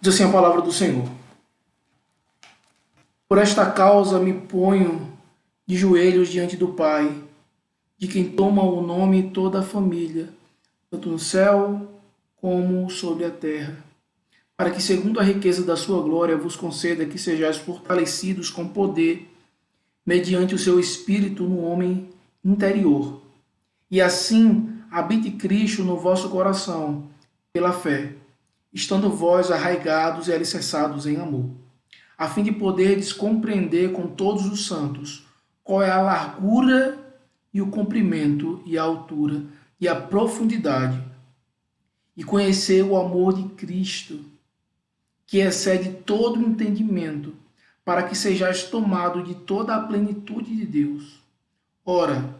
Diz assim a palavra do Senhor. Por esta causa me ponho de joelhos diante do Pai, de quem toma o nome toda a família, tanto no céu como sobre a terra, para que, segundo a riqueza da sua glória, vos conceda que sejais fortalecidos com poder, mediante o seu Espírito no homem interior. E assim habite Cristo no vosso coração, pela fé, estando vós arraigados e alicerçados em amor, a fim de poderdes compreender com todos os santos qual é a largura e o comprimento e a altura e a profundidade, e conhecer o amor de Cristo, que excede todo entendimento, para que sejais tomado de toda a plenitude de Deus. Ora,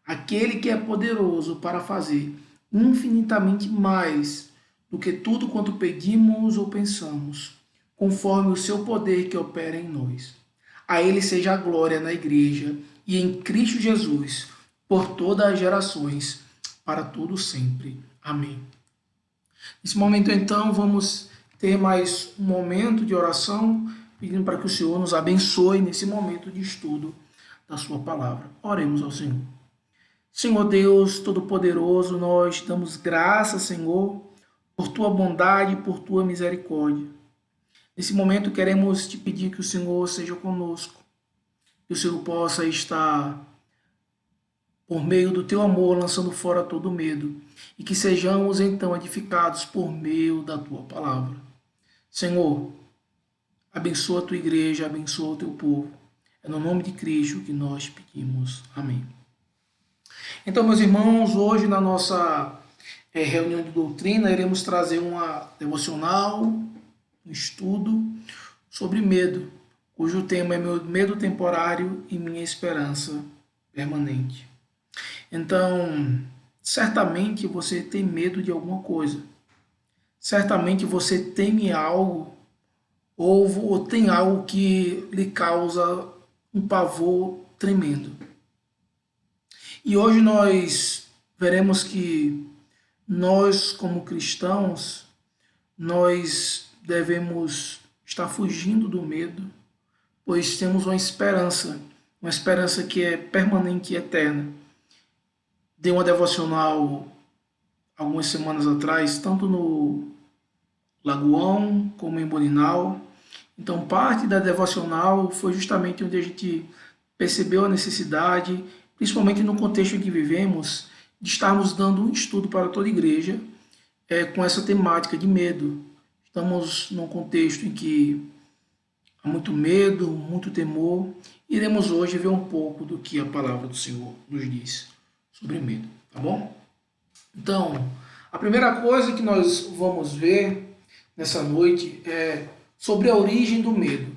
aquele que é poderoso para fazer infinitamente mais do que tudo quanto pedimos ou pensamos, conforme o seu poder que opera em nós. A ele seja a glória na igreja e em Cristo Jesus, por todas as gerações, para todo sempre. Amém. Nesse momento, então, vamos ter mais um momento de oração, pedindo para que o Senhor nos abençoe nesse momento de estudo da sua palavra. Oremos ao Senhor. Senhor Deus Todo-Poderoso, nós damos graças, Senhor, por tua bondade e por tua misericórdia. Nesse momento queremos te pedir que o Senhor seja conosco, que o Senhor possa estar, por meio do teu amor, lançando fora todo medo, e que sejamos então edificados por meio da tua palavra. Senhor, abençoa a tua igreja, abençoa o teu povo. É no nome de Cristo que nós pedimos. Amém. Então, meus irmãos, hoje na nossa reunião de doutrina, iremos trazer uma devocional, um estudo sobre medo, cujo tema é meu medo temporário e minha esperança permanente. Então, certamente você tem medo de alguma coisa. Certamente você teme algo ou tem algo que lhe causa um pavor tremendo. E hoje nós veremos que nós, como cristãos, nós devemos estar fugindo do medo, pois temos uma esperança que é permanente e eterna. Dei uma devocional algumas semanas atrás, tanto no Lagoão como em Boninal. Então, parte da devocional foi justamente onde a gente percebeu a necessidade, principalmente no contexto em que vivemos, de estarmos dando um estudo para toda a igreja com essa temática de medo. Estamos num contexto em que há muito medo, muito temor. Iremos hoje ver um pouco do que a palavra do Senhor nos diz sobre medo, tá bom? Então, a primeira coisa que nós vamos ver nessa noite é sobre a origem do medo.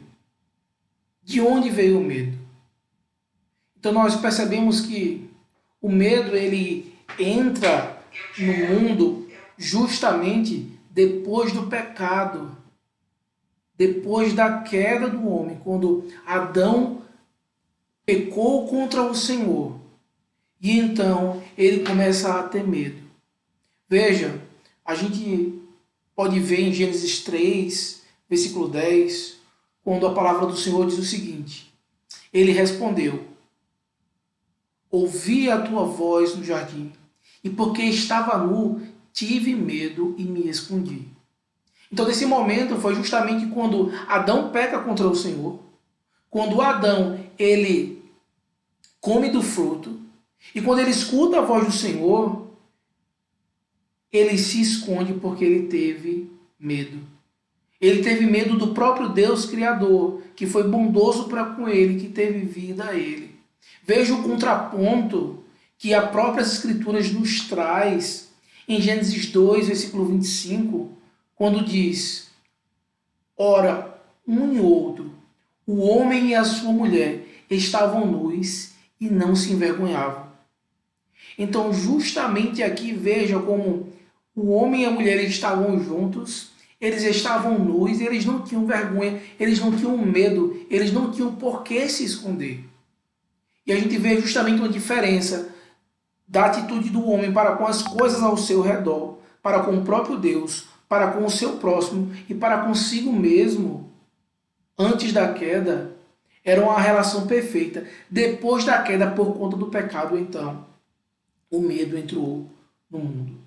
De onde veio o medo? Então nós percebemos que o medo ele entra no mundo justamente depois do pecado, depois da queda do homem, quando Adão pecou contra o Senhor. E então ele começa a ter medo. Veja, a gente pode ver em Gênesis 3, versículo 10, quando a palavra do Senhor diz o seguinte: ele respondeu: ouvi a tua voz no jardim, e porque estava nu, tive medo e me escondi. Então, nesse momento, foi justamente quando Adão peca contra o Senhor, quando Adão ele come do fruto, e quando ele escuta a voz do Senhor, ele se esconde porque ele teve medo. Ele teve medo do próprio Deus Criador, que foi bondoso para com ele, que teve vida a ele. Veja o contraponto que as próprias Escrituras nos traz em Gênesis 2, versículo 25, quando diz: ora, um e outro, o homem e a sua mulher, estavam nus e não se envergonhavam. Então, justamente aqui, veja como o homem e a mulher estavam juntos, eles estavam nus, eles não tinham vergonha, eles não tinham medo, eles não tinham por que se esconder. E a gente vê justamente uma diferença da atitude do homem para com as coisas ao seu redor, para com o próprio Deus, para com o seu próximo e para consigo mesmo antes da queda era uma relação perfeita. Depois da queda, por conta do pecado, então, o medo entrou no mundo.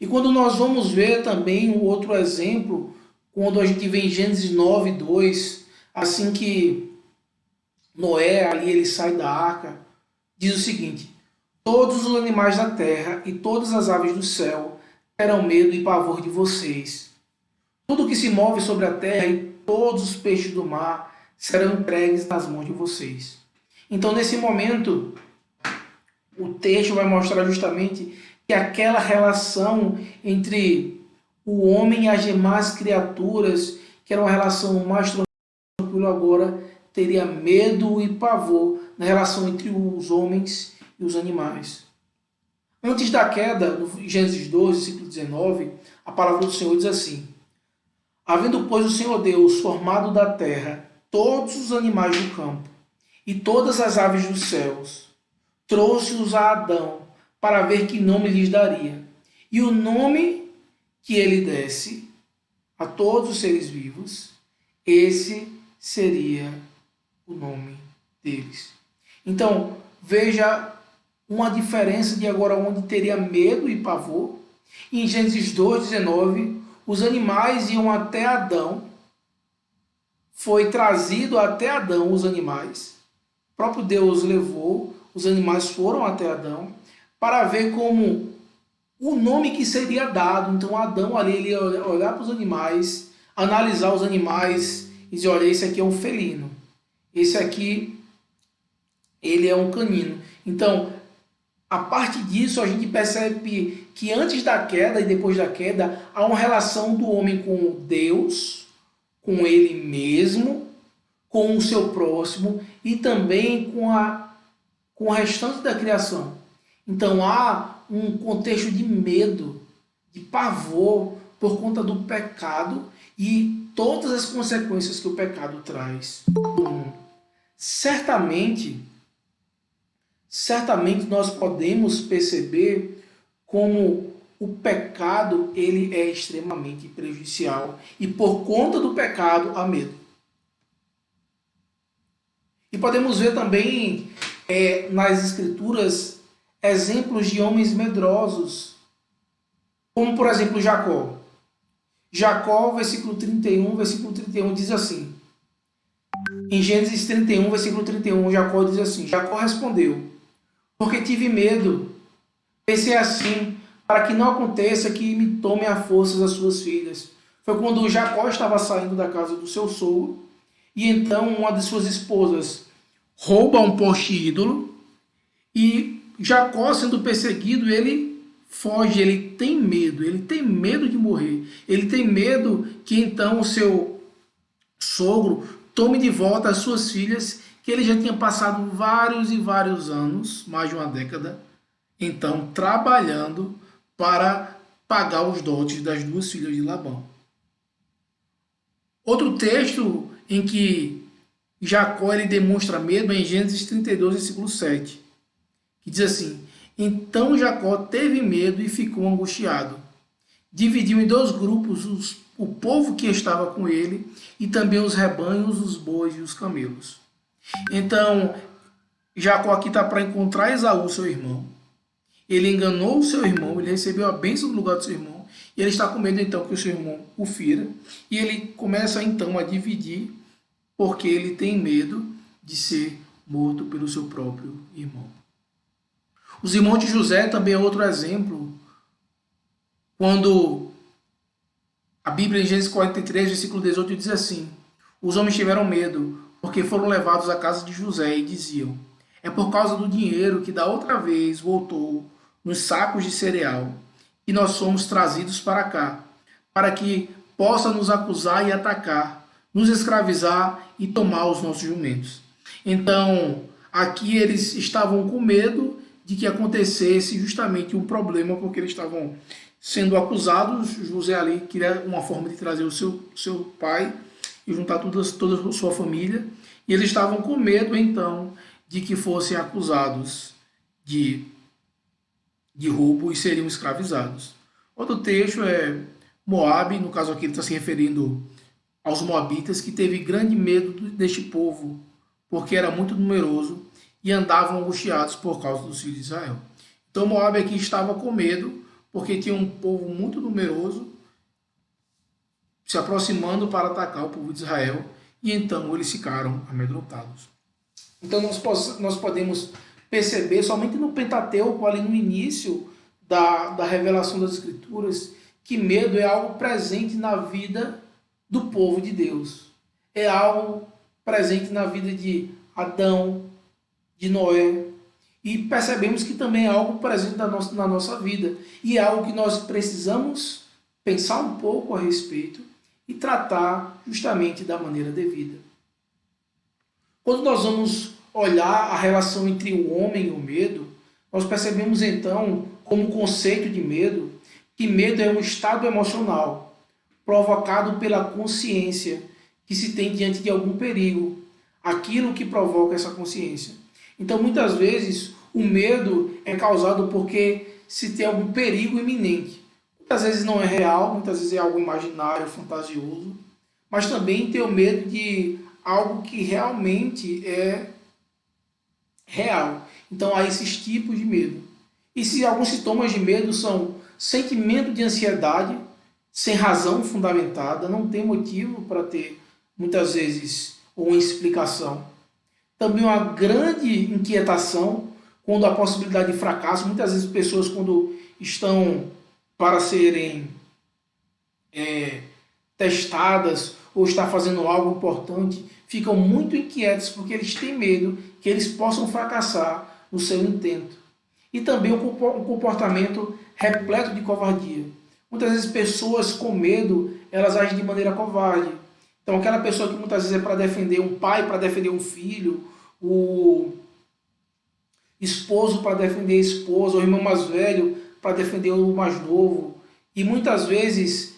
E quando nós vamos ver também um outro exemplo, quando a gente vê em Gênesis 9, 2, assim que Noé, ali ele sai da arca, diz o seguinte: todos os animais da terra e todas as aves do céu terão medo e pavor de vocês. Tudo que se move sobre a terra e todos os peixes do mar serão entregues nas mãos de vocês. Então, nesse momento, o texto vai mostrar justamente que aquela relação entre o homem e as demais criaturas, que era uma relação mais tranquila, agora teria medo e pavor na relação entre os homens e os animais. Antes da queda, no Gênesis 12, versículo 19, a palavra do Senhor diz assim: havendo, pois, o Senhor Deus formado da terra todos os animais do campo e todas as aves dos céus, trouxe-os a Adão para ver que nome lhes daria. E o nome que ele desse a todos os seres vivos, esse seria o nome deles. Então, veja uma diferença de agora onde teria medo e pavor. Em Gênesis 2:19, os animais iam até Adão, foi trazido até Adão os animais. O próprio Deus levou, os animais foram até Adão para ver como o nome que seria dado. Então Adão ali ele ia olhar para os animais, analisar os animais e dizer: olha, esse aqui é um felino, esse aqui ele é um canino. Então, a partir disso, a gente percebe que antes da queda e depois da queda, há uma relação do homem com Deus, com ele mesmo, com o seu próximo e também com o restante da criação. Então, há um contexto de medo, de pavor, por conta do pecado e todas as consequências que o pecado traz no mundo. Certamente nós podemos perceber como o pecado ele é extremamente prejudicial e por conta do pecado há medo. E podemos ver também nas escrituras exemplos de homens medrosos, como por exemplo Jacó. Jacó, versículo 31 diz assim, em Gênesis 31, versículo 31, Jacó diz assim: Jacó respondeu: porque tive medo, pensei assim, para que não aconteça que me tome a força as suas filhas. Foi quando Jacó estava saindo da casa do seu sogro, e então uma de suas esposas rouba um poste ídolo, e Jacó, sendo perseguido, ele foge, ele tem medo de morrer, ele tem medo que então o seu sogro tome de volta as suas filhas, que ele já tinha passado vários e vários anos, mais de uma década, então trabalhando para pagar os dotes das duas filhas de Labão. Outro texto em que Jacó ele demonstra medo é em Gênesis 32, versículo 7, que diz assim: então Jacó teve medo e ficou angustiado. Dividiu em dois grupos o povo que estava com ele e também os rebanhos, os bois e os camelos. Então, Jacó aqui está para encontrar Esaú, seu irmão. Ele enganou o seu irmão, ele recebeu a bênção no lugar do seu irmão, e ele está com medo então que o seu irmão o fira, e ele começa então a dividir, porque ele tem medo de ser morto pelo seu próprio irmão. Os irmãos de José também é outro exemplo, quando a Bíblia em Gênesis 43, versículo 18 diz assim: os homens tiveram medo, porque foram levados à casa de José e diziam: é por causa do dinheiro que da outra vez voltou nos sacos de cereal que nós somos trazidos para cá, para que possa nos acusar e atacar, nos escravizar e tomar os nossos jumentos. Então, aqui eles estavam com medo de que acontecesse justamente um problema, porque eles estavam sendo acusados. José ali queria uma forma de trazer o seu pai e juntar toda a sua família, e eles estavam com medo então de que fossem acusados de roubo e seriam escravizados. Outro texto é Moabe, no caso aqui ele está se referindo aos moabitas, que teve grande medo deste povo, porque era muito numeroso e andavam angustiados por causa dos filhos de Israel. Então Moabe aqui estava com medo, porque tinha um povo muito numeroso se aproximando para atacar o povo de Israel, e então eles ficaram amedrontados. Então nós podemos perceber somente no Pentateuco, ali no início da revelação das Escrituras, que medo é algo presente na vida do povo de Deus. É algo presente na vida de Adão, de Noé. E percebemos que também é algo presente na nossa vida. E é algo que nós precisamos pensar um pouco a respeito e tratar justamente da maneira devida. Quando nós vamos olhar a relação entre o homem e o medo, nós percebemos então, como conceito de medo, que medo é um estado emocional provocado pela consciência que se tem diante de algum perigo, aquilo que provoca essa consciência. Então, muitas vezes, o medo é causado porque se tem algum perigo iminente. Muitas vezes não é real, muitas vezes é algo imaginário, fantasioso, mas também tem o medo de algo que realmente é real. Então, há esses tipos de medo. E se alguns sintomas de medo são sentimento de ansiedade, sem razão fundamentada, não tem motivo para ter, muitas vezes, uma explicação. Também uma grande inquietação quando há possibilidade de fracasso. Muitas vezes pessoas, quando estão para serem testadas ou está fazendo algo importante, ficam muito inquietos porque eles têm medo que eles possam fracassar no seu intento. E também um comportamento repleto de covardia. Muitas vezes pessoas com medo, elas agem de maneira covarde. Então aquela pessoa que muitas vezes é para defender um pai, para defender um filho, o esposo para defender a esposa, o irmão mais velho para defender o mais novo. E muitas vezes,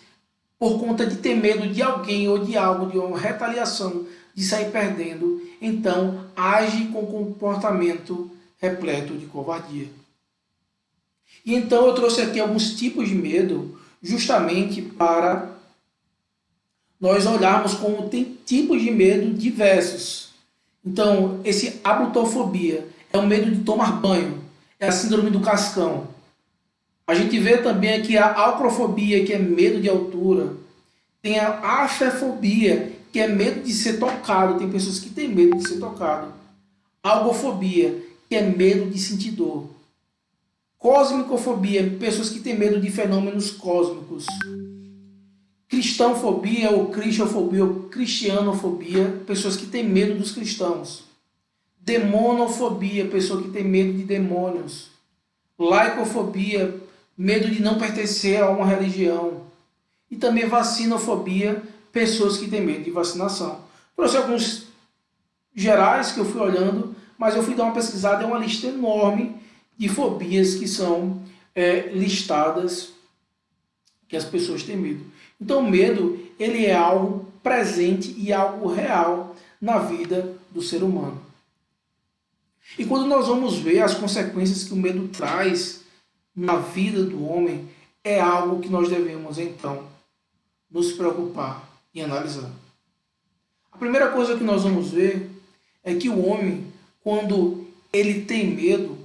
por conta de ter medo de alguém ou de algo, de uma retaliação, de sair perdendo, então age com comportamento repleto de covardia. E então eu trouxe aqui alguns tipos de medo, justamente para nós olharmos como tem tipos de medo diversos. Então, esse abrutofobia é o medo de tomar banho, é a síndrome do cascão. A gente vê também aqui a acrofobia, que é medo de altura. Tem a afefobia, que é medo de ser tocado. Tem pessoas que têm medo de ser tocado. Algofobia, que é medo de sentir dor. Cosmicofobia, pessoas que têm medo de fenômenos cósmicos. Cristãofobia ou cristofobia ou cristianofobia, pessoas que têm medo dos cristãos. Demonofobia, pessoa que tem medo de demônios. Laicofobia, medo de não pertencer a uma religião. E também vacinofobia, pessoas que têm medo de vacinação. Trouxe alguns gerais que eu fui olhando, mas eu fui dar uma pesquisada, é uma lista enorme de fobias que são listadas, que as pessoas têm medo. Então o medo, ele é algo presente e algo real na vida do ser humano. E quando nós vamos ver as consequências que o medo traz na vida do homem, é algo que nós devemos então nos preocupar e analisar. A primeira coisa que nós vamos ver é que o homem, quando ele tem medo,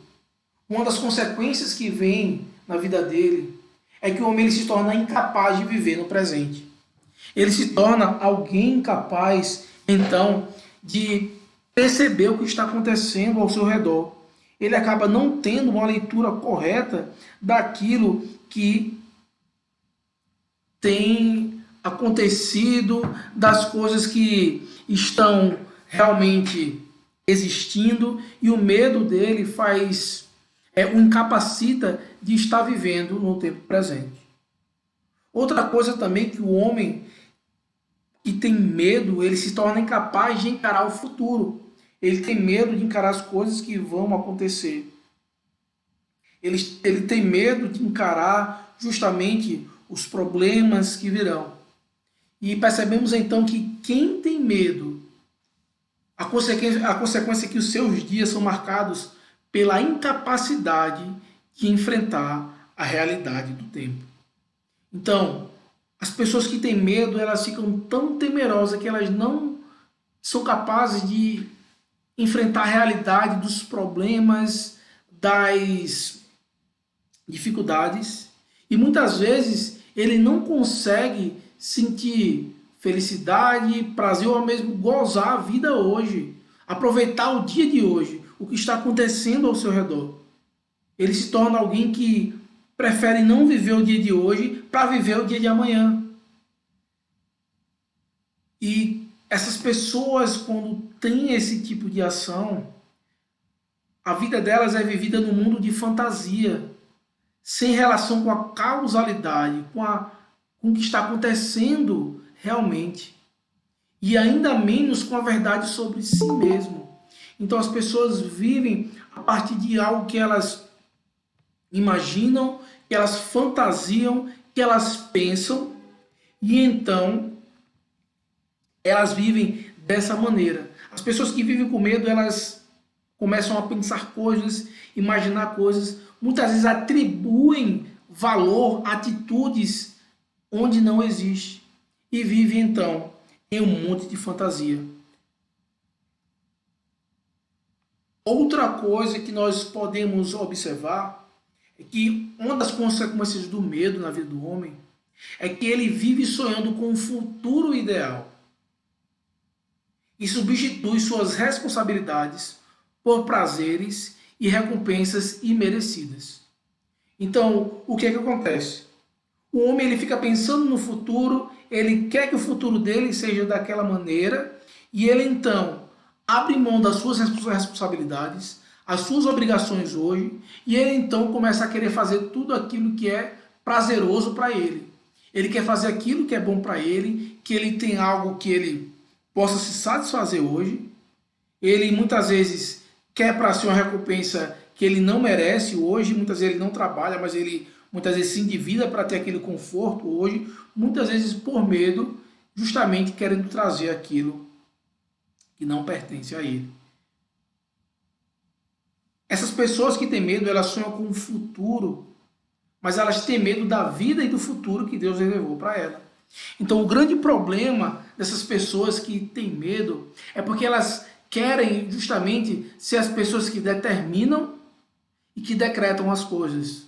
uma das consequências que vem na vida dele é que o homem ele se torna incapaz de viver no presente. Ele se torna alguém incapaz, então, de perceber o que está acontecendo ao seu redor. Ele acaba não tendo uma leitura correta daquilo que tem acontecido, das coisas que estão realmente existindo, e o medo dele o incapacita de estar vivendo no tempo presente. Outra coisa também que o homem que tem medo, ele se torna incapaz de encarar o futuro. Ele tem medo de encarar as coisas que vão acontecer. Ele tem medo de encarar justamente os problemas que virão. E percebemos então que quem tem medo, a consequência é que os seus dias são marcados pela incapacidade de enfrentar a realidade do tempo. Então, As pessoas que têm medo, elas ficam tão temerosas que elas não são capazes de enfrentar a realidade dos problemas, das dificuldades. E muitas vezes ele não consegue sentir felicidade, prazer ou mesmo gozar a vida hoje, aproveitar o dia de hoje, o que está acontecendo ao seu redor. Ele se torna alguém que prefere não viver o dia de hoje para viver o dia de amanhã. E essas pessoas, quando têm esse tipo de ação, a vida delas é vivida no mundo de fantasia, sem relação com a causalidade, com o que está acontecendo realmente. E ainda menos com a verdade sobre si mesmo. Então as pessoas vivem a partir de algo que elas imaginam, que elas fantasiam, que elas pensam, e então elas vivem dessa maneira. As pessoas que vivem com medo, elas começam a pensar coisas, imaginar coisas, muitas vezes atribuem valor a atitudes onde não existe e vivem então em um monte de fantasia. Outra coisa que nós podemos observar é que uma das consequências do medo na vida do homem é que ele vive sonhando com um futuro ideal e substitui suas responsabilidades por prazeres e recompensas imerecidas. Então, o que é que acontece? O homem ele fica pensando no futuro, ele quer que o futuro dele seja daquela maneira, e ele então abre mão das suas responsabilidades, as suas obrigações hoje, e ele então começa a querer fazer tudo aquilo que é prazeroso para ele. Ele quer fazer aquilo que é bom para ele, que ele tem algo que ele possa se satisfazer hoje. Ele muitas vezes quer para si uma recompensa que ele não merece hoje, muitas vezes ele não trabalha, mas ele muitas vezes se endivida para ter aquele conforto hoje, muitas vezes por medo, justamente querendo trazer aquilo que não pertence a ele. Essas pessoas que têm medo, elas sonham com o futuro, mas elas têm medo da vida e do futuro que Deus reservou para ela. Então o grande problema dessas pessoas que têm medo é porque elas querem justamente ser as pessoas que determinam e que decretam as coisas.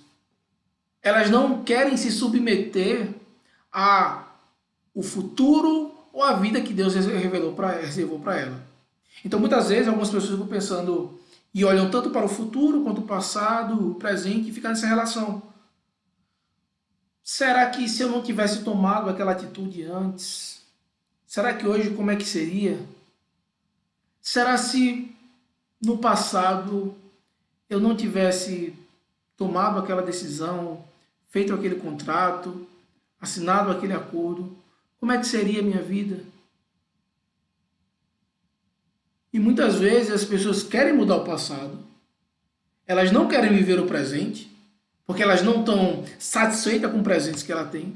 Elas não querem se submeter ao futuro ou à vida que Deus reservou para ela. Então muitas vezes algumas pessoas ficam pensando e olham tanto para o futuro quanto o passado, o presente, e ficam nessa relação. Será que se eu não tivesse tomado aquela atitude antes, será que hoje como é que seria? Será se no passado eu não tivesse tomado aquela decisão, feito aquele contrato, assinado aquele acordo, como é que seria a minha vida? E muitas vezes as pessoas querem mudar o passado, elas não querem viver o presente, porque elas não estão satisfeitas com o presente que ela tem,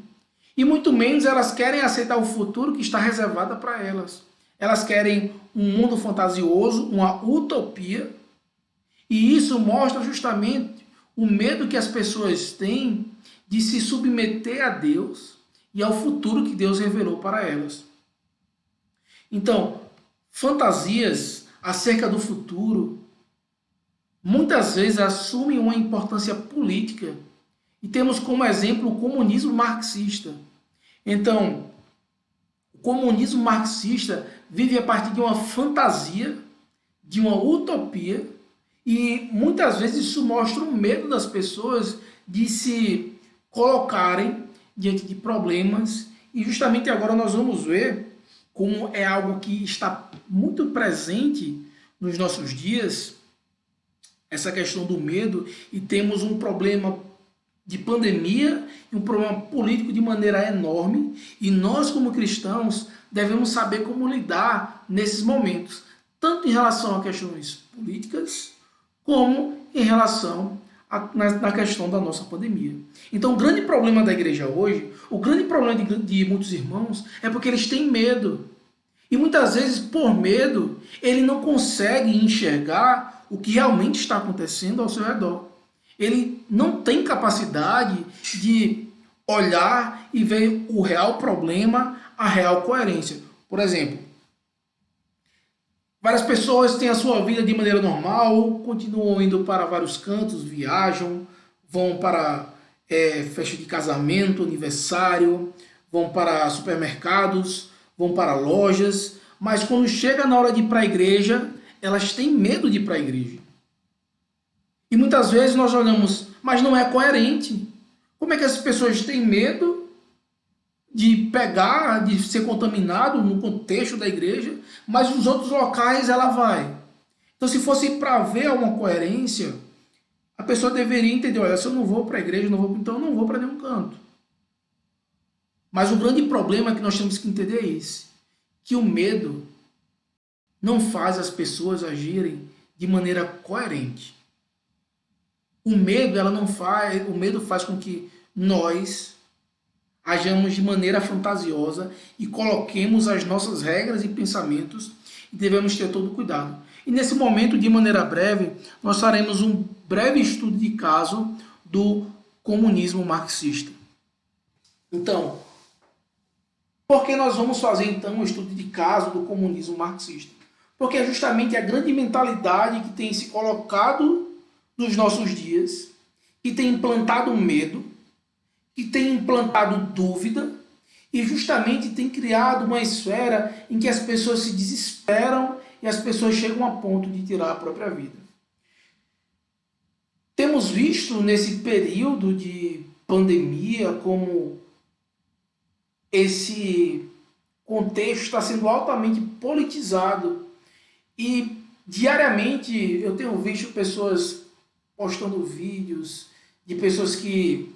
e muito menos elas querem aceitar o futuro que está reservado para elas. Elas querem um mundo fantasioso, uma utopia, e isso mostra justamente o medo que as pessoas têm de se submeter a Deus e ao futuro que Deus revelou para elas. Então, fantasias acerca do futuro muitas vezes assumem uma importância política, e temos como exemplo o comunismo marxista. Então, o comunismo marxista vive a partir de uma fantasia, de uma utopia, e muitas vezes isso mostra o medo das pessoas de se colocarem diante de problemas, e justamente agora nós vamos ver como é algo que está muito presente nos nossos dias, essa questão do medo, e temos um problema de pandemia e um problema político de maneira enorme, e nós como cristãos devemos saber como lidar nesses momentos, tanto em relação a questões políticas, como em relação na questão da nossa pandemia. Então o grande problema da igreja hoje, o grande problema de muitos irmãos, é porque eles têm medo. E muitas vezes, por medo, ele não consegue enxergar o que realmente está acontecendo ao seu redor. Ele não tem capacidade de olhar e ver o real problema, a real coerência. Por exemplo, várias pessoas têm a sua vida de maneira normal, continuam indo para vários cantos, viajam, vão para festa de casamento, aniversário, vão para supermercados, vão para lojas, mas quando chega na hora de ir para a igreja, elas têm medo de ir para a igreja. E muitas vezes nós olhamos, mas não é coerente. Como é que as pessoas têm medo de pegar, de ser contaminado no contexto da igreja, mas nos outros locais ela vai? Então, se fosse para ver uma coerência, a pessoa deveria entender, olha, se eu não vou para a igreja, então eu não vou para nenhum canto. Mas o grande problema que nós temos que entender é esse, que o medo não faz as pessoas agirem de maneira coerente. O medo faz com que nós ajamos de maneira fantasiosa e coloquemos as nossas regras e pensamentos e devemos ter todo cuidado. E nesse momento, de maneira breve, nós faremos um breve estudo de caso do comunismo marxista. Então, por que nós vamos fazer então um estudo de caso do comunismo marxista? Porque é justamente a grande mentalidade que tem se colocado nos nossos dias, que tem implantado medo, que tem implantado dúvida e justamente tem criado uma esfera em que as pessoas se desesperam e as pessoas chegam a ponto de tirar a própria vida. Temos visto nesse período de pandemia como esse contexto está sendo altamente politizado e diariamente eu tenho visto pessoas postando vídeos de pessoas que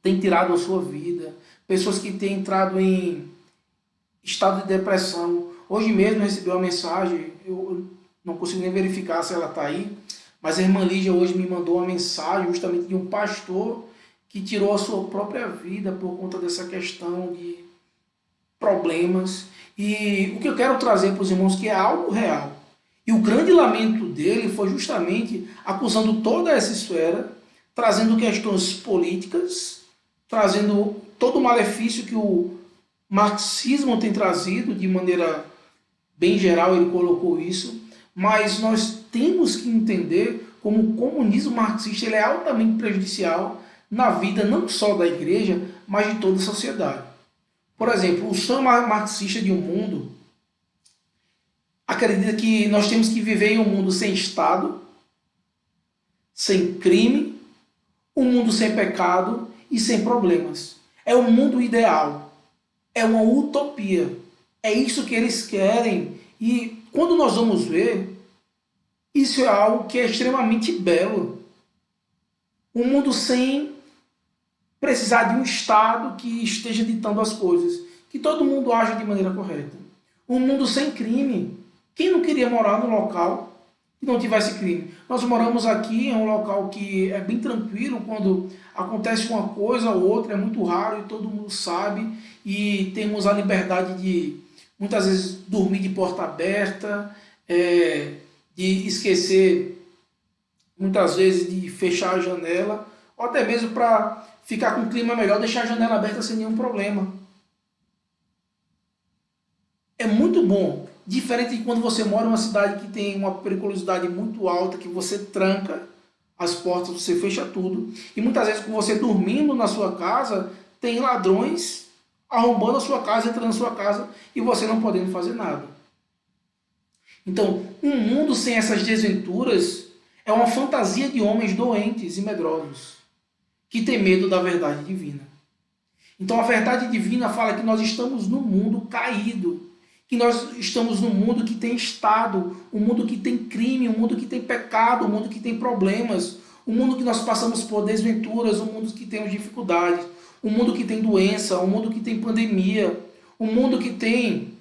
têm tirado a sua vida, pessoas que têm entrado em estado de depressão. Hoje mesmo eu recebi uma mensagem, eu não consigo nem verificar se ela está aí, mas a irmã Lígia hoje me mandou uma mensagem justamente de um pastor que tirou a sua própria vida por conta dessa questão de problemas. E o que eu quero trazer para os irmãos que é algo real. E o grande lamento dele foi justamente acusando toda essa esfera, trazendo questões políticas, trazendo todo o malefício que o marxismo tem trazido, de maneira bem geral ele colocou isso, mas nós temos que entender como o comunismo marxista ele é altamente prejudicial na vida não só da igreja, mas de toda a sociedade. Por exemplo, o sonho marxista de um mundo acredita que nós temos que viver em um mundo sem Estado, sem crime, um mundo sem pecado e sem problemas. É um mundo ideal, é uma utopia, é isso que eles querem e quando nós vamos ver, isso é algo que é extremamente belo. Um mundo sem precisar de um Estado que esteja ditando as coisas, que todo mundo age de maneira correta. Um mundo sem crime. Quem não queria morar num local que não tivesse crime? Nós moramos aqui em um local que é bem tranquilo, quando acontece uma coisa ou outra, é muito raro e todo mundo sabe, e temos a liberdade de, muitas vezes, dormir de porta aberta, de esquecer, muitas vezes, de fechar a janela, ou até mesmo para ficar com um clima melhor, deixar a janela aberta sem nenhum problema. É muito bom. Diferente de quando você mora em uma cidade que tem uma periculosidade muito alta, que você tranca as portas, você fecha tudo. E muitas vezes, com você dormindo na sua casa, tem ladrões arrombando a sua casa, entrando na sua casa e você não podendo fazer nada. Então, um mundo sem essas desventuras é uma fantasia de homens doentes e medrosos, que têm medo da verdade divina. Então, a verdade divina fala que nós estamos num mundo caído, que nós estamos num mundo que tem Estado, um mundo que tem crime, um mundo que tem pecado, um mundo que tem problemas, um mundo que nós passamos por desventuras, um mundo que temos dificuldades, um mundo que tem doença, um mundo que tem pandemia, um mundo que tem,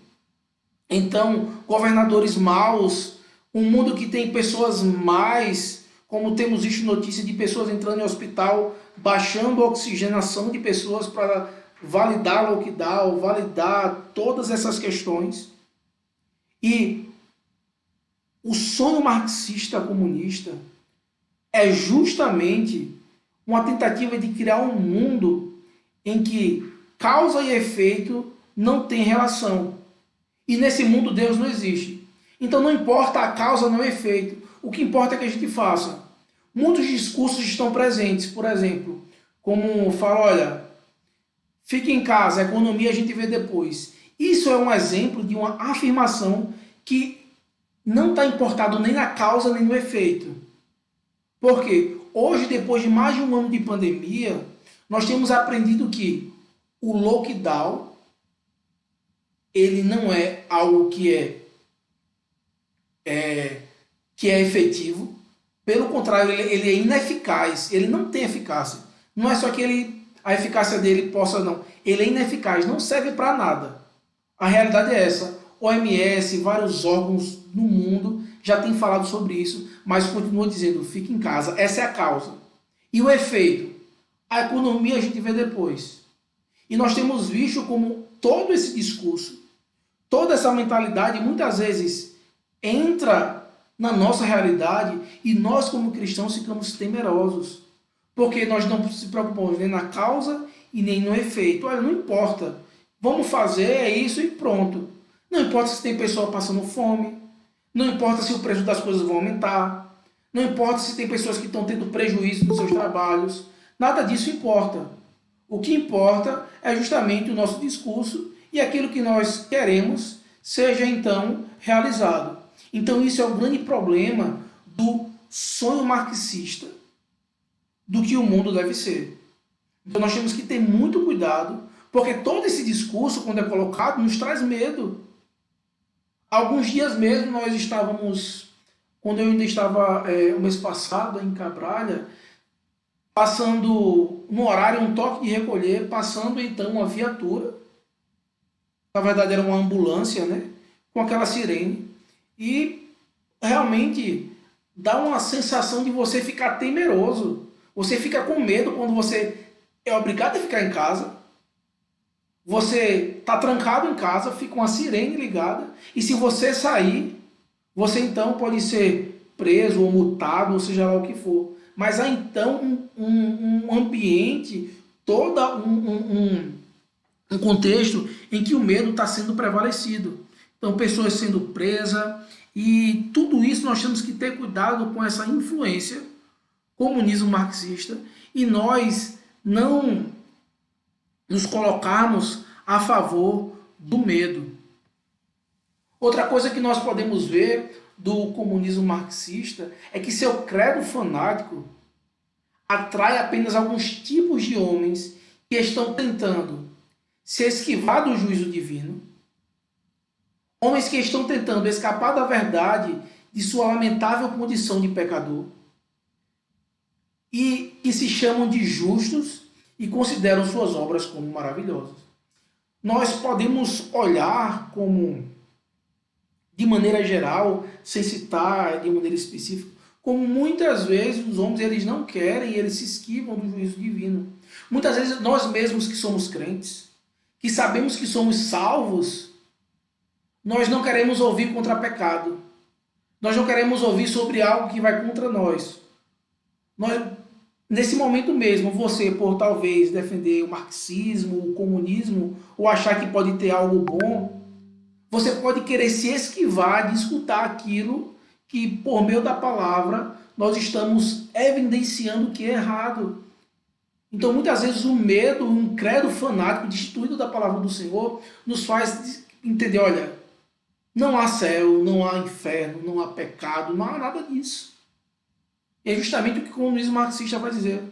então, governadores maus, um mundo que tem pessoas más, como temos visto notícia de pessoas entrando em hospital, baixando a oxigenação de pessoas para validar lockdown, validar todas essas questões. E o sonho marxista comunista é justamente uma tentativa de criar um mundo em que causa e efeito não tem relação. E nesse mundo Deus não existe. Então não importa a causa nem o efeito. O que importa é que a gente faça. Muitos discursos estão presentes, por exemplo, como fala, olha, fique em casa, a economia a gente vê depois. Isso é um exemplo de uma afirmação que não está importado nem na causa nem no efeito. Por quê? Hoje, depois de mais de um ano de pandemia, nós temos aprendido que o lockdown ele não é algo que é efetivo. Pelo contrário, ele é ineficaz. Ele não tem eficácia. Não é só que a eficácia dele possa não. Ele é ineficaz, não serve para nada. A realidade é essa. OMS, vários órgãos no mundo já têm falado sobre isso, mas continua dizendo, fique em casa. Essa é a causa. E o efeito? A economia a gente vê depois. E nós temos visto como todo esse discurso, toda essa mentalidade, muitas vezes entra na nossa realidade e nós, como cristãos, ficamos temerosos. Porque nós não se preocupamos nem na causa e nem no efeito. Olha, não importa. Vamos fazer, é isso e pronto. Não importa se tem pessoa passando fome. Não importa se o preço das coisas vai aumentar. Não importa se tem pessoas que estão tendo prejuízo nos seus trabalhos. Nada disso importa. O que importa é justamente o nosso discurso e aquilo que nós queremos seja então realizado. Então isso é o grande problema do sonho marxista do que o mundo deve ser. Então nós temos que ter muito cuidado, porque todo esse discurso, quando é colocado, nos traz medo. Alguns dias mesmo nós estávamos, quando eu ainda estava o mês passado em Cabralha, passando no horário, um toque de recolher, passando então uma viatura, na verdade era uma ambulância, né, com aquela sirene, e realmente dá uma sensação de você ficar temeroso, você fica com medo quando você é obrigado a ficar em casa, você está trancado em casa, fica uma sirene ligada, e se você sair, você então pode ser preso ou multado, ou seja lá o que for. Mas há então um ambiente, todo um contexto em que o medo está sendo prevalecido. Então, pessoas sendo presas, e tudo isso nós temos que ter cuidado com essa influência comunismo marxista e nós não nos colocarmos a favor do medo. Outra coisa que nós podemos ver do comunismo marxista é que seu credo fanático atrai apenas alguns tipos de homens que estão tentando se esquivar do juízo divino, homens que estão tentando escapar da verdade de sua lamentável condição de pecador e que se chamam de justos e consideram suas obras como maravilhosas. Nós podemos olhar como, de maneira geral, sem citar de maneira específica, como muitas vezes os homens eles não querem, eles se esquivam do juízo divino. Muitas vezes nós mesmos que somos crentes, que sabemos que somos salvos, nós não queremos ouvir contra pecado. Nós não queremos ouvir sobre algo que vai contra nós. Nesse momento mesmo, você, por talvez defender o marxismo, o comunismo, ou achar que pode ter algo bom, você pode querer se esquivar de escutar aquilo que, por meio da palavra, nós estamos evidenciando que é errado. Então, muitas vezes, o medo, um credo fanático, destituído da palavra do Senhor, nos faz entender, olha, não há céu, não há inferno, não há pecado, não há nada disso. E é justamente o que o comunismo marxista vai dizer.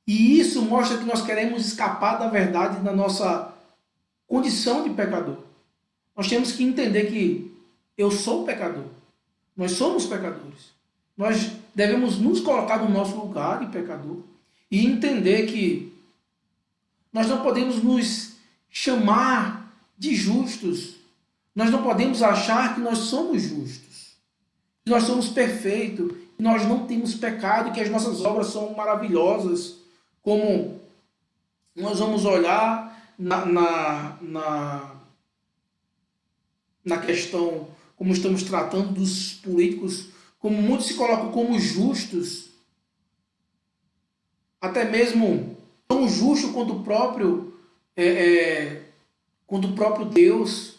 E isso mostra que nós queremos escapar da verdade da nossa condição de pecador. Nós temos que entender que eu sou pecador. Nós somos pecadores. Nós devemos nos colocar no nosso lugar de pecador e entender que nós não podemos nos chamar de justos. Nós não podemos achar que nós somos justos. Que nós somos perfeitos, que nós não temos pecado, que as nossas obras são maravilhosas. Como nós vamos olhar na questão, como estamos tratando dos políticos, como muitos se colocam como justos. até mesmo tão justo quanto o próprio Deus,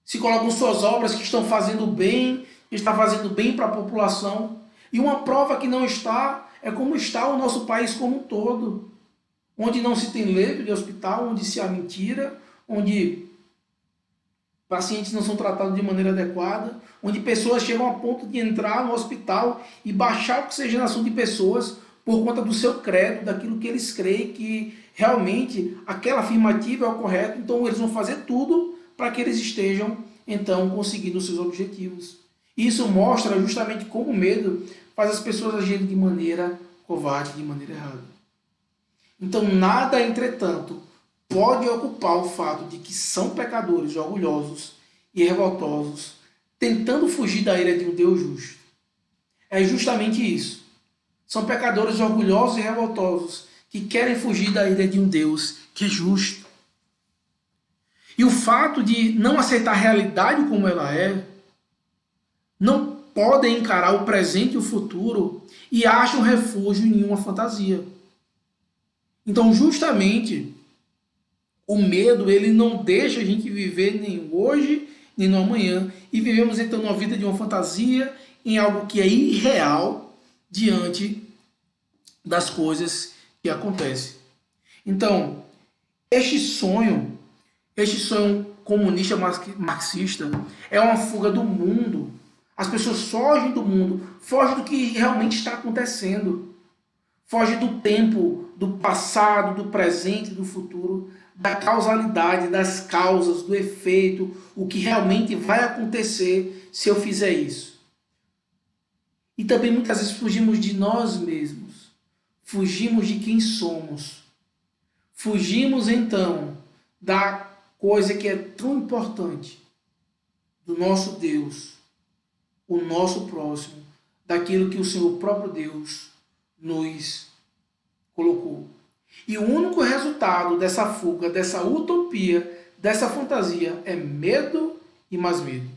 se colocam suas obras que estão fazendo bem, está fazendo bem para a população. E uma prova que não está é como está o nosso país como um todo, onde não se tem leito de hospital, onde se há mentira, onde pacientes não são tratados de maneira adequada, onde pessoas chegam a ponto de entrar no hospital e baixar a oxigenação de pessoas por conta do seu credo, daquilo que eles creem que realmente aquela afirmativa é o correto, então eles vão fazer tudo para que eles estejam, então, conseguindo os seus objetivos. Isso mostra justamente como o medo faz as pessoas agirem de maneira covarde, de maneira errada. Então, nada, entretanto, pode ocupar o fato de que são pecadores orgulhosos e revoltosos, tentando fugir da ira de um Deus justo. É justamente isso. São pecadores orgulhosos e revoltosos que querem fugir da ira de um Deus que é justo. E o fato de não aceitar a realidade como ela é, não podem encarar o presente e o futuro e acham refúgio em uma fantasia. Então, justamente, o medo, ele não deixa a gente viver nem hoje, nem no amanhã. E vivemos, então, uma vida de uma fantasia, em algo que é irreal, diante das coisas que acontecem. Então, este sonho comunista marxista, é uma fuga do mundo. As pessoas fogem do mundo, fogem do que realmente está acontecendo. Fogem do tempo, do passado, do presente, do futuro, da causalidade, das causas, do efeito, o que realmente vai acontecer se eu fizer isso. E também muitas vezes fugimos de nós mesmos, fugimos de quem somos, fugimos então da coisa que é tão importante, do nosso Deus, o nosso próximo, daquilo que o Senhor próprio Deus nos colocou. E o único resultado dessa fuga, dessa utopia, dessa fantasia é medo e mais medo.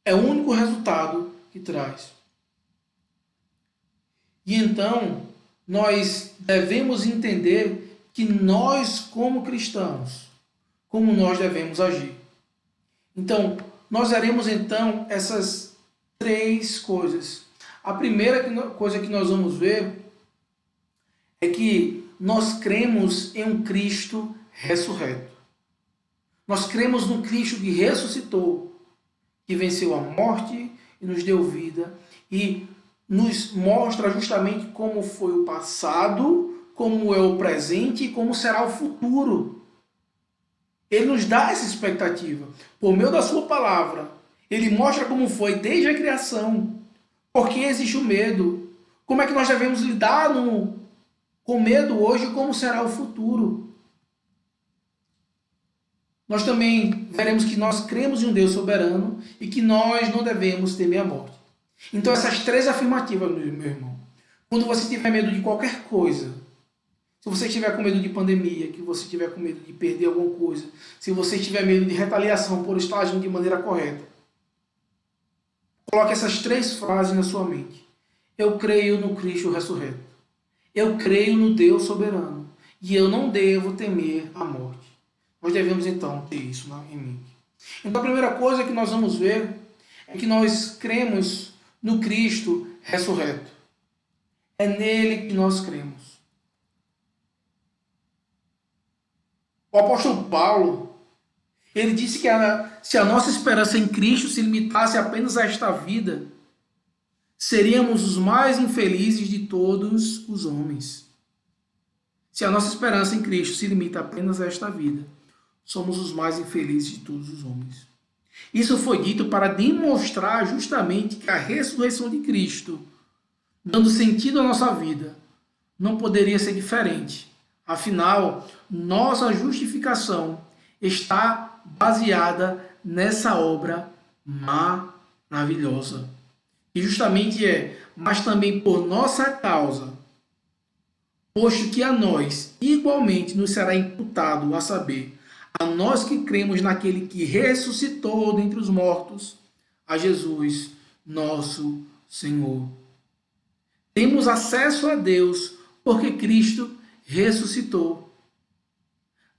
É o único resultado que traz. E então, nós devemos entender que nós, como cristãos, como nós devemos agir. Então, nós veremos então essas três coisas. A primeira coisa que nós vamos ver é que nós cremos em um Cristo ressurreto. Nós cremos no Cristo que ressuscitou, que venceu a morte e nos deu vida e nos mostra justamente como foi o passado, como é o presente e como será o futuro. Ele nos dá essa expectativa. Por meio da sua palavra, ele mostra como foi desde a criação. Por que existe o medo? Como é que nós devemos lidar com medo hoje e como será o futuro? Nós também veremos que nós cremos em um Deus soberano e que nós não devemos temer a morte. Então essas três afirmativas, meu irmão, quando você tiver medo de qualquer coisa, se você estiver com medo de pandemia, que você estiver com medo de perder alguma coisa, se você tiver medo de retaliação por estar agindo de maneira correta, coloque essas três frases na sua mente. Eu creio no Cristo ressurreto. Eu creio no Deus soberano. E eu não devo temer a morte. Nós devemos então ter isso em mente. Então a primeira coisa que nós vamos ver é que nós cremos no Cristo ressurreto. É nele que nós cremos. O apóstolo Paulo, ele disse que se a nossa esperança em Cristo se limitasse apenas a esta vida, seríamos os mais infelizes de todos os homens. Se a nossa esperança em Cristo se limita apenas a esta vida, somos os mais infelizes de todos os homens. Isso foi dito para demonstrar justamente que a ressurreição de Cristo, dando sentido à nossa vida, não poderia ser diferente. Afinal, nossa justificação está baseada nessa obra maravilhosa. E justamente mas também por nossa causa, posto que a nós igualmente nos será imputado, a saber, a nós que cremos naquele que ressuscitou dentre os mortos, a Jesus, nosso Senhor. Temos acesso a Deus porque Cristo ressuscitou.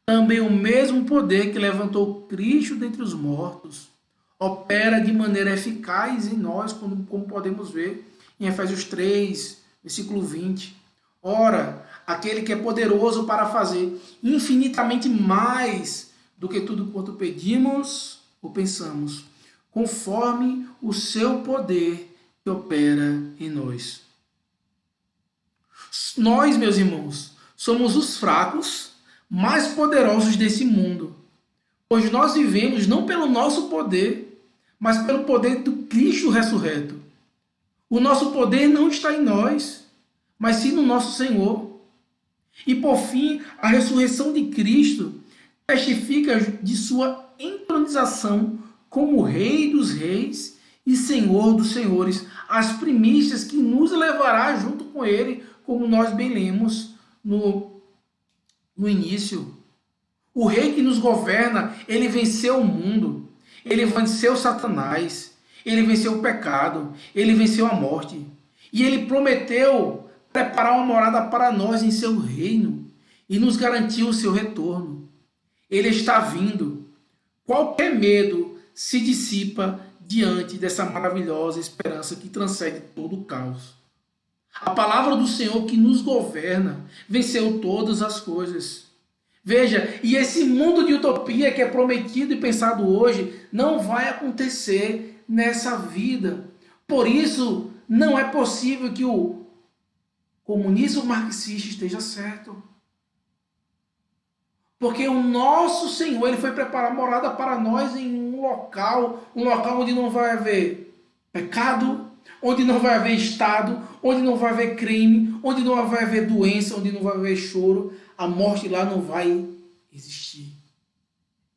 Também o mesmo poder que levantou Cristo dentre os mortos opera de maneira eficaz em nós, como podemos ver em Efésios 3, versículo 20. Ora, aquele que é poderoso para fazer infinitamente mais do que tudo quanto pedimos ou pensamos, conforme o seu poder que opera em nós. Nós, meus irmãos, somos os fracos mais poderosos desse mundo, pois nós vivemos não pelo nosso poder, mas pelo poder do Cristo ressurreto. O nosso poder não está em nós, mas sim no nosso Senhor. E por fim, a ressurreição de Cristo testifica de sua entronização como Rei dos Reis e Senhor dos Senhores, as primícias que nos levará junto com Ele, como nós bem lemos no início. O Rei que nos governa, ele venceu o mundo, ele venceu Satanás, ele venceu o pecado, ele venceu a morte. E ele prometeu preparar uma morada para nós em seu reino e nos garantiu o seu retorno. Ele está vindo. Qualquer medo se dissipa diante dessa maravilhosa esperança que transcende todo o caos. A palavra do Senhor que nos governa venceu todas as coisas. Veja, e esse mundo de utopia que é prometido e pensado hoje não vai acontecer nessa vida. Por isso, não é possível que o comunismo marxista esteja certo. Porque o nosso Senhor, ele foi preparar morada para nós em um local onde não vai haver pecado, onde não vai haver estado, onde não vai haver crime, onde não vai haver doença, onde não vai haver choro. A morte lá não vai existir.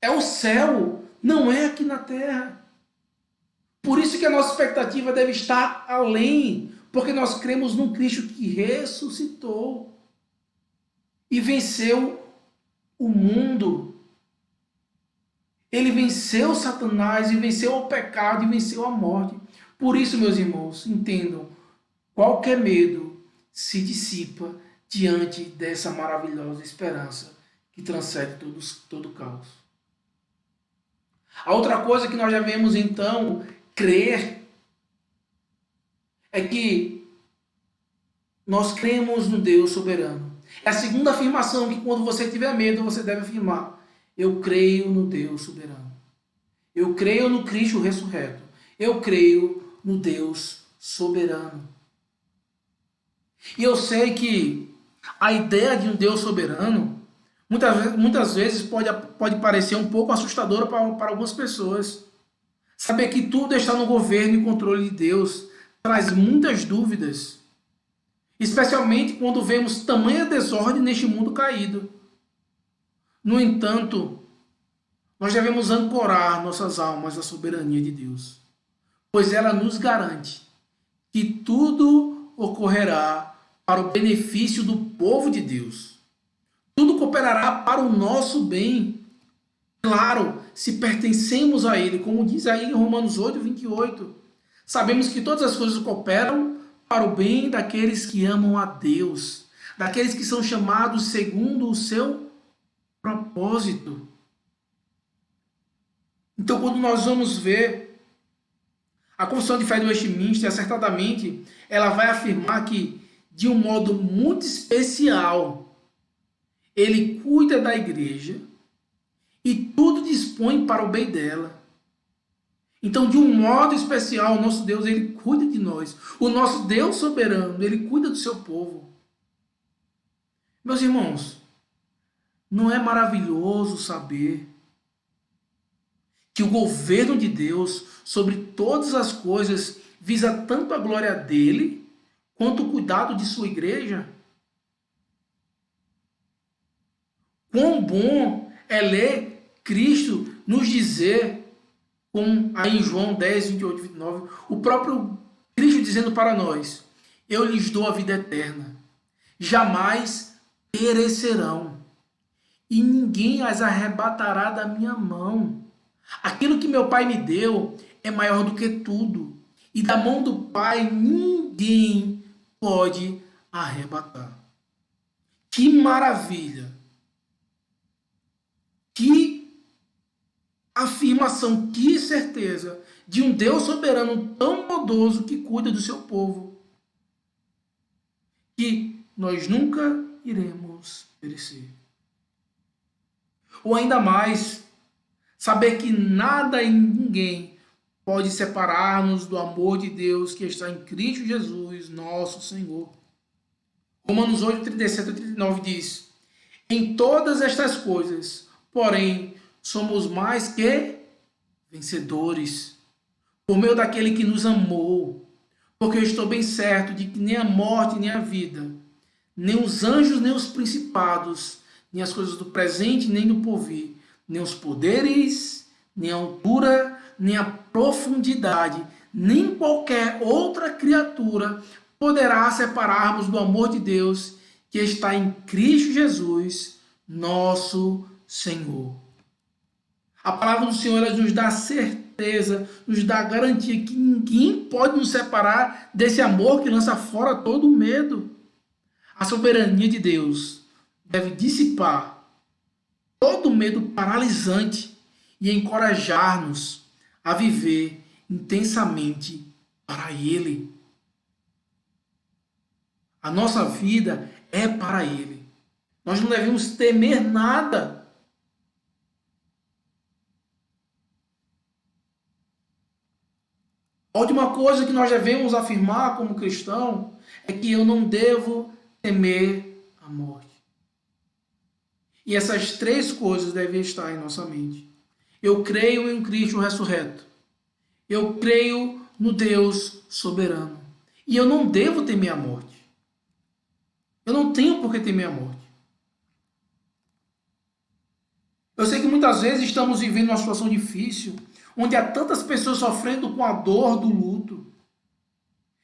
É o céu, não é aqui na terra. Por isso que a nossa expectativa deve estar além, porque nós cremos num Cristo que ressuscitou e venceu o mundo. Ele venceu Satanás e venceu o pecado e venceu a morte. Por isso, meus irmãos, entendam, qualquer medo se dissipa diante dessa maravilhosa esperança que transcende todo o caos. A outra coisa que nós devemos, então, crer é que nós cremos no Deus soberano. É a segunda afirmação que quando você tiver medo, você deve afirmar. Eu creio no Deus soberano. Eu creio no Cristo ressurreto. Eu creio no Deus soberano. E eu sei que a ideia de um Deus soberano muitas vezes pode parecer um pouco assustadora para algumas pessoas. Saber que tudo está no governo e controle de Deus traz muitas dúvidas, especialmente quando vemos tamanha desordem neste mundo caído. No entanto, nós devemos ancorar nossas almas à soberania de Deus, pois ela nos garante que tudo ocorrerá para o benefício do povo de Deus. Tudo cooperará para o nosso bem. Claro, se pertencemos a Ele, como diz aí em Romanos 8, 28. Sabemos que todas as coisas cooperam para o bem daqueles que amam a Deus, daqueles que são chamados segundo o seu propósito. Então, quando nós vamos ver a Confissão de Fé do Westminster, acertadamente, ela vai afirmar que, de um modo muito especial, ele cuida da igreja e tudo dispõe para o bem dela. Então, de um modo especial, o nosso Deus, ele cuida de nós. O nosso Deus soberano, ele cuida do seu povo. Meus irmãos, não é maravilhoso saber que o governo de Deus sobre todas as coisas visa tanto a glória dele, quanto o cuidado de sua igreja? Quão bom é ler Cristo nos dizer, como aí em João 10, 28, 29, o próprio Cristo dizendo para nós: eu lhes dou a vida eterna, jamais perecerão, e ninguém as arrebatará da minha mão. Aquilo que meu Pai me deu é maior do que tudo, e da mão do Pai ninguém pode arrebatar. Que maravilha! Que afirmação, que certeza de um Deus soberano tão bondoso que cuida do seu povo, que nós nunca iremos perecer. Ou ainda mais, saber que nada e ninguém pode separar-nos do amor de Deus que está em Cristo Jesus, nosso Senhor. Romanos 8, 37 e 39 diz: em todas estas coisas, porém, somos mais que vencedores, por meio daquele que nos amou. Porque eu estou bem certo de que nem a morte, nem a vida, nem os anjos, nem os principados, nem as coisas do presente, nem do porvir, nem os poderes, nem a altura, nem a profundidade, nem qualquer outra criatura poderá separar-nos do amor de Deus que está em Cristo Jesus, nosso Senhor. A palavra do Senhor nos dá certeza, nos dá garantia que ninguém pode nos separar desse amor que lança fora todo o medo. A soberania de Deus deve dissipar todo o medo paralisante e encorajar-nos a viver intensamente para Ele. A nossa vida é para Ele. Nós não devemos temer nada. A última coisa que nós devemos afirmar como cristão é que eu não devo temer a morte. E essas três coisas devem estar em nossa mente. Eu creio em um Cristo ressurreto. Eu creio no Deus soberano. E eu não devo temer a morte. Eu não tenho por que temer a morte. Eu sei que muitas vezes estamos vivendo uma situação difícil, onde há tantas pessoas sofrendo com a dor do luto.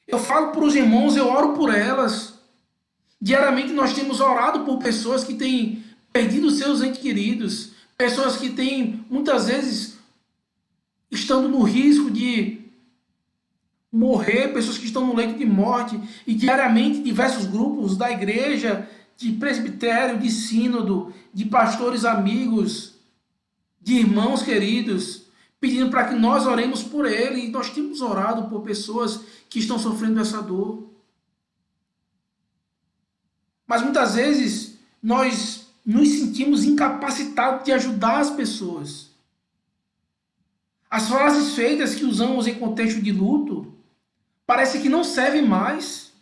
Eu falo para os irmãos, eu oro por elas. Diariamente nós temos orado por pessoas que têm perdido seus entes queridos, pessoas que têm, muitas vezes, estando no risco de morrer, pessoas que estão no leito de morte, e diariamente diversos grupos da igreja, de presbitério, de sínodo, de pastores amigos, de irmãos queridos, pedindo para que nós oremos por ele, e nós temos orado por pessoas que estão sofrendo essa dor. Mas muitas vezes nós nos sentimos incapacitados de ajudar as pessoas. As frases feitas que usamos em contexto de luto parece que não servem mais.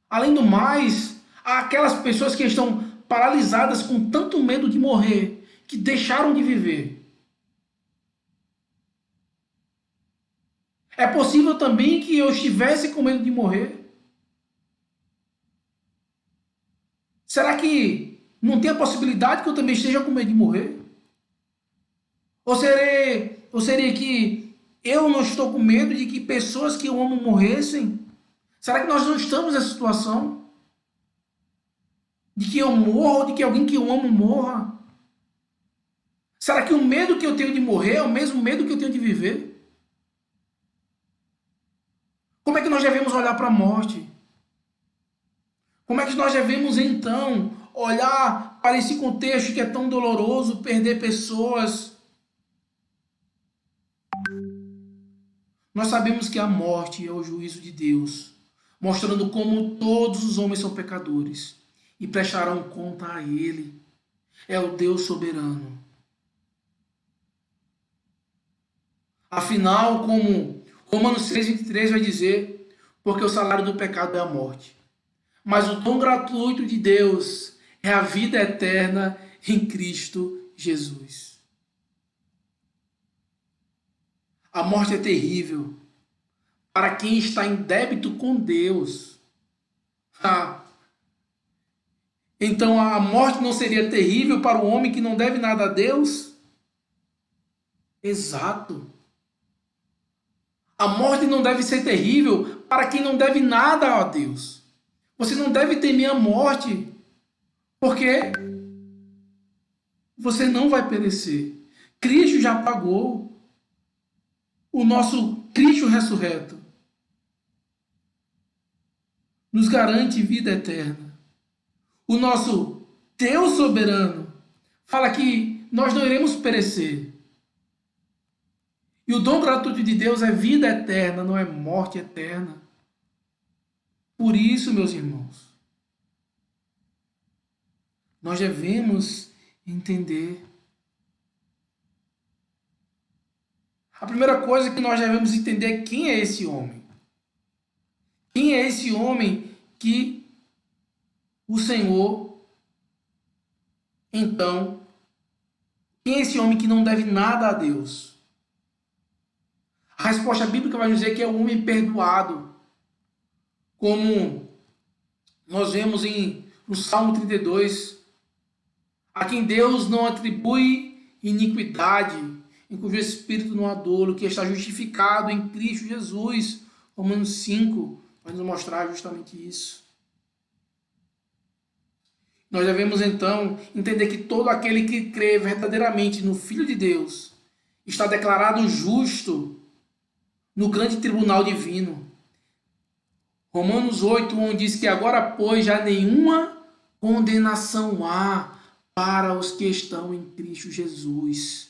Além do mais, há aquelas pessoas que estão paralisadas com tanto medo de morrer, que deixaram de viver. É possível também que eu estivesse com medo de morrer. Será que não tem a possibilidade que eu também esteja com medo de morrer? Ou seria que eu não estou com medo de que pessoas que eu amo morressem? Será que nós não estamos nessa situação? De que eu morra ou de que alguém que eu amo morra? Será que o medo que eu tenho de morrer é o mesmo medo que eu tenho de viver? Como é que nós devemos olhar para a morte? Como é que nós devemos, então, olhar para esse contexto que é tão doloroso, perder pessoas? Nós sabemos que a morte é o juízo de Deus, mostrando como todos os homens são pecadores e prestarão conta a Ele. É o Deus soberano. Afinal, como Romanos 3,23 vai dizer, porque o salário do pecado é a morte. Mas o dom gratuito de Deus é a vida eterna em Cristo Jesus. A morte é terrível para quem está em débito com Deus. Então a morte não seria terrível para o homem que não deve nada a Deus? Exato. A morte não deve ser terrível para quem não deve nada a Deus. Você não deve temer a morte, porque você não vai perecer. Cristo já pagou. O nosso Cristo ressurreto nos garante vida eterna. O nosso Deus soberano fala que nós não iremos perecer. E o dom gratuito de Deus é vida eterna, não é morte eterna. Por isso, meus irmãos, nós devemos entender. A primeira coisa que nós devemos entender é quem é esse homem. Quem é esse homem que o Senhor, então, quem é esse homem que não deve nada a Deus? A resposta bíblica vai dizer que é o homem perdoado, como nós vemos no Salmo 32, a quem Deus não atribui iniquidade, em cujo espírito não há dolo, que está justificado em Cristo Jesus. Romanos 5 vai nos mostrar justamente isso. Nós devemos então entender que todo aquele que crê verdadeiramente no Filho de Deus está declarado justo no grande tribunal divino. Romanos 8, 1 diz que agora, pois, já nenhuma condenação há para os que estão em Cristo Jesus.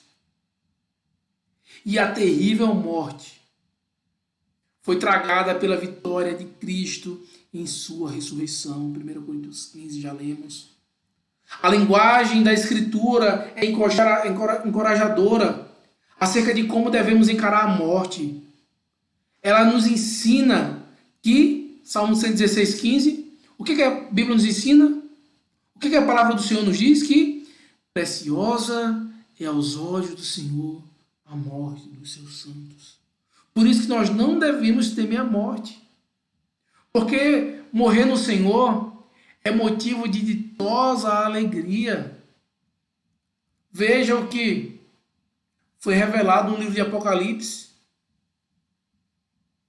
E a terrível morte foi tragada pela vitória de Cristo em sua ressurreição. 1 Coríntios 15, já lemos. A linguagem da Escritura é encorajadora acerca de como devemos encarar a morte. Ela nos ensina que, Salmo 116, 15, o que a Bíblia nos ensina? O que a palavra do Senhor nos diz? Que preciosa é aos olhos do Senhor a morte dos seus santos. Por isso que nós não devemos temer a morte. Porque morrer no Senhor é motivo de ditosa alegria. Vejam que foi revelado no livro de Apocalipse.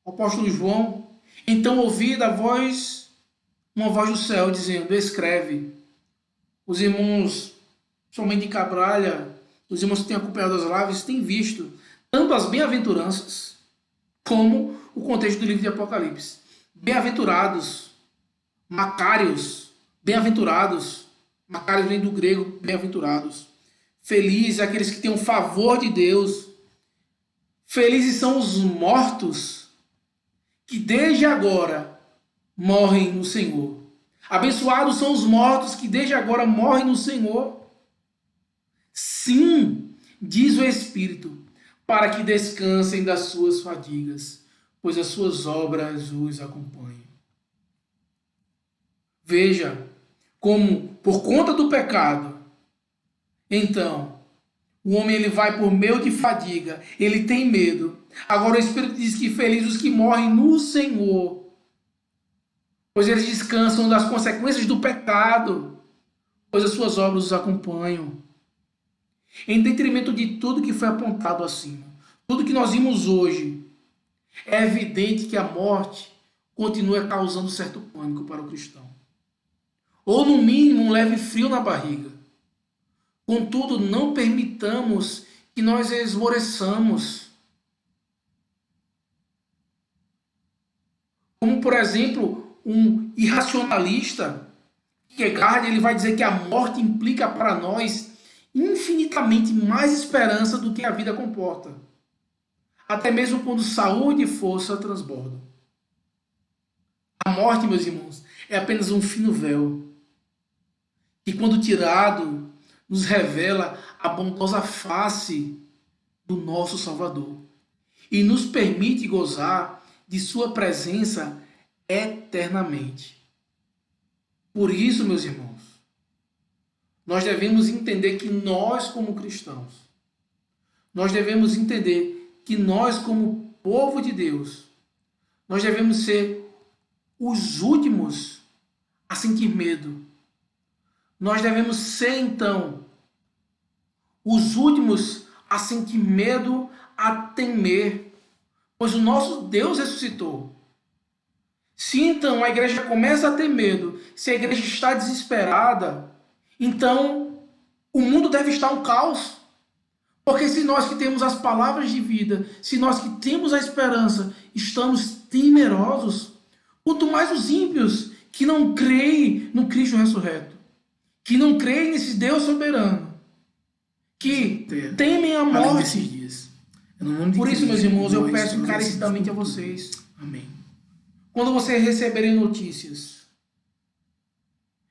O apóstolo João, então ouvi uma voz do céu dizendo, escreve. Os irmãos, somente de Cabralha, os irmãos que têm acompanhado as lives, têm visto tanto as bem-aventuranças como o contexto do livro de Apocalipse. Bem-aventurados, macários, bem-aventurados, macários vem do grego, bem-aventurados. Felizes aqueles que têm o favor de Deus. Felizes são os mortos que desde agora morrem no Senhor. Abençoados são os mortos que desde agora morrem no Senhor. Sim, diz o Espírito, para que descansem das suas fadigas, pois as suas obras os acompanham. Veja como, por conta do pecado, então, o homem ele vai por meio de fadiga, ele tem medo. Agora o Espírito diz que felizes os que morrem no Senhor, pois eles descansam das consequências do pecado, pois as suas obras os acompanham. Em detrimento de tudo que foi apontado acima, tudo que nós vimos hoje, é evidente que a morte continua causando certo pânico para o cristão. Ou, no mínimo, um leve frio na barriga. Contudo, não permitamos que nós esmoreçamos. Como, por exemplo, um irracionalista, Kierkegaard, ele vai dizer que a morte implica para nós infinitamente mais esperança do que a vida comporta. Até mesmo quando saúde e força transbordam. A morte, meus irmãos, é apenas um fino véu que, quando tirado, nos revela a bondosa face do nosso Salvador e nos permite gozar de sua presença eternamente. Por isso, meus irmãos, nós devemos entender que nós, como cristãos, nós devemos entender que nós, como povo de Deus, nós devemos ser os últimos a sentir medo. Nós devemos ser, então, os últimos a sentir medo, a temer, pois o nosso Deus ressuscitou. Se então a igreja começa a ter medo, se a igreja está desesperada, então o mundo deve estar um caos. Porque se nós que temos as palavras de vida, se nós que temos a esperança, estamos temerosos, Quanto mais os ímpios que não creem no Cristo ressurreto, que não creem nesse Deus soberano, que temem a morte. Dias. Por isso, meus irmãos, eu peço encarecidamente a vocês. Amém. Quando vocês receberem notícias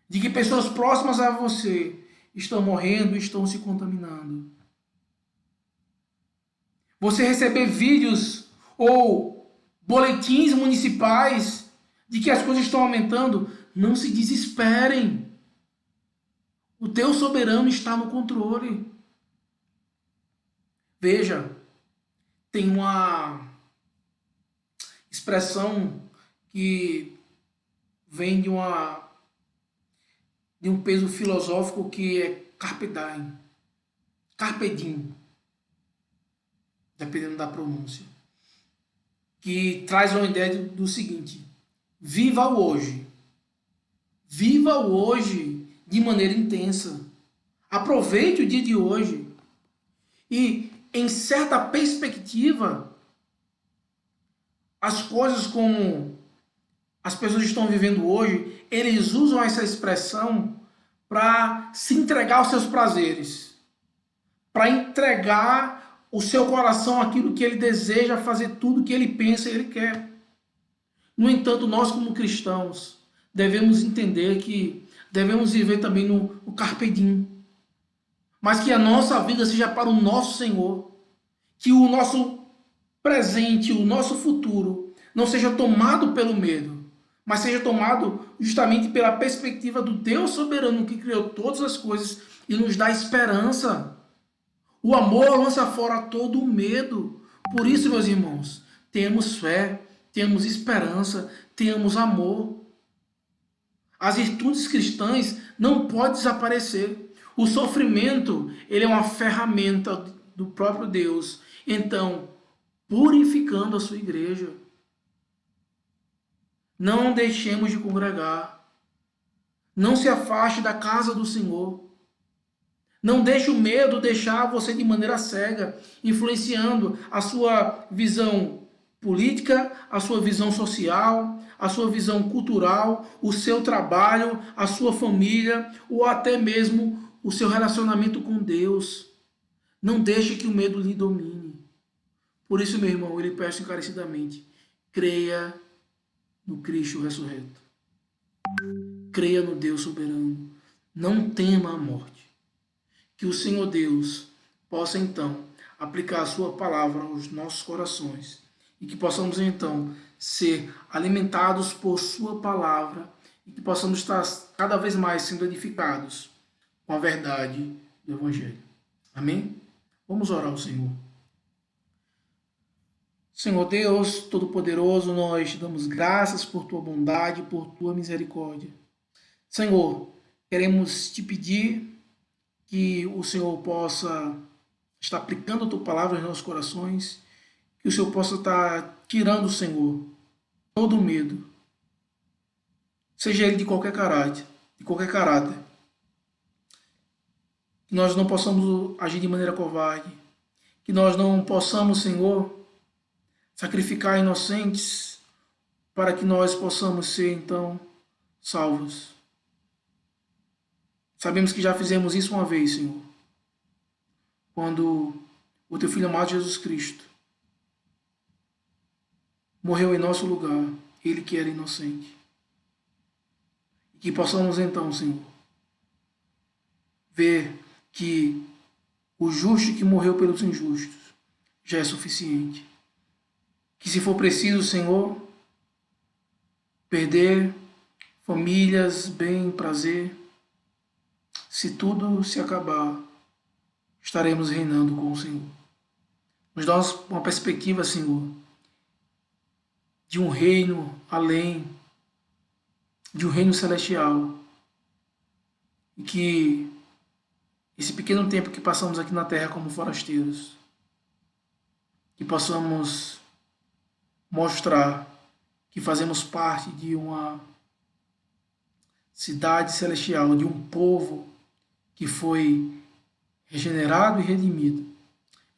de que pessoas próximas a você estão morrendo, estão se contaminando, você receber vídeos ou boletins municipais de que as coisas estão aumentando, não se desesperem. O Deus soberano está no controle. Veja, tem uma expressão que vem de um peso filosófico que é carpe diem, dependendo da pronúncia, que traz uma ideia do seguinte: viva o hoje. Viva o hoje de maneira intensa. Aproveite o dia de hoje. E, em certa perspectiva, as coisas como as pessoas estão vivendo hoje, eles usam essa expressão para se entregar aos seus prazeres, para entregar o seu coração àquilo que ele deseja fazer, tudo que ele pensa e ele quer. No entanto, nós como cristãos devemos entender que devemos viver também no carpe diem, mas que a nossa vida seja para o nosso Senhor, que o nosso presente, o nosso futuro não seja tomado pelo medo, mas seja tomado justamente pela perspectiva do Deus soberano que criou todas as coisas e nos dá esperança. O amor lança fora todo o medo. Por isso, meus irmãos, temos fé, temos esperança, temos amor. As virtudes cristãs não podem desaparecer. O sofrimento, ele é uma ferramenta do próprio Deus. Então, purificando a sua igreja. Não deixemos de congregar. Não se afaste da casa do Senhor. Não deixe o medo deixar você de maneira cega, influenciando a sua visão política, a sua visão social, a sua visão cultural, o seu trabalho, a sua família, ou até mesmo o seu relacionamento com Deus. Não deixe que o medo lhe domine. Por isso, meu irmão, eu lhe peço encarecidamente, creia no Cristo ressurreto. Creia no Deus soberano. Não tema a morte. Que o Senhor Deus possa então aplicar a sua palavra aos nossos corações e que possamos então ser alimentados por sua palavra e que possamos estar cada vez mais sendo edificados com a verdade do Evangelho. Amém? Vamos orar ao Senhor. Senhor Deus Todo-Poderoso, nós te damos graças por tua bondade, por tua misericórdia. Senhor, queremos te pedir que o Senhor possa estar aplicando a tua palavra nos nossos corações, que o Senhor possa estar tirando, Senhor, todo o medo, seja ele de qualquer caráter, que nós não possamos agir de maneira covarde, que nós não possamos, Senhor, sacrificar inocentes para que nós possamos ser, então, salvos. Sabemos que já fizemos isso uma vez, Senhor, quando o teu Filho amado Jesus Cristo morreu em nosso lugar, ele que era inocente. E que possamos então, Senhor, ver que o justo que morreu pelos injustos já é suficiente. Que se for preciso, Senhor, perder famílias, bem, prazer, se tudo se acabar, estaremos reinando com o Senhor. Nos dá uma perspectiva, Senhor, de um reino além, de um reino celestial. E que esse pequeno tempo que passamos aqui na terra como forasteiros, que possamos mostrar que fazemos parte de uma cidade celestial, de um povo que foi regenerado e redimido.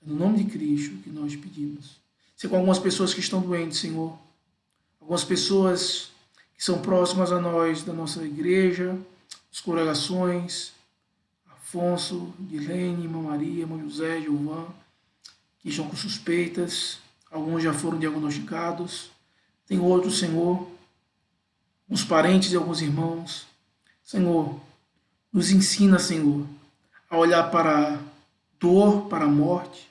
É no nome de Cristo que nós pedimos. Se com algumas pessoas que estão doentes, Senhor, algumas pessoas que são próximas a nós, da nossa igreja, as congregações, Afonso, Dilene, irmã Maria, irmão José, Gilvan, que estão com suspeitas, alguns já foram diagnosticados, tem outros, Senhor, uns parentes e alguns irmãos. Senhor, nos ensina, Senhor, a olhar para a dor, para a morte,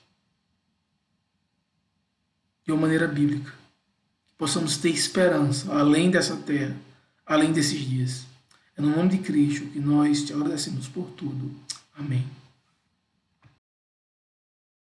de uma maneira bíblica. Que possamos ter esperança, além dessa terra, além desses dias. É no nome de Cristo que nós te agradecemos por tudo. Amém.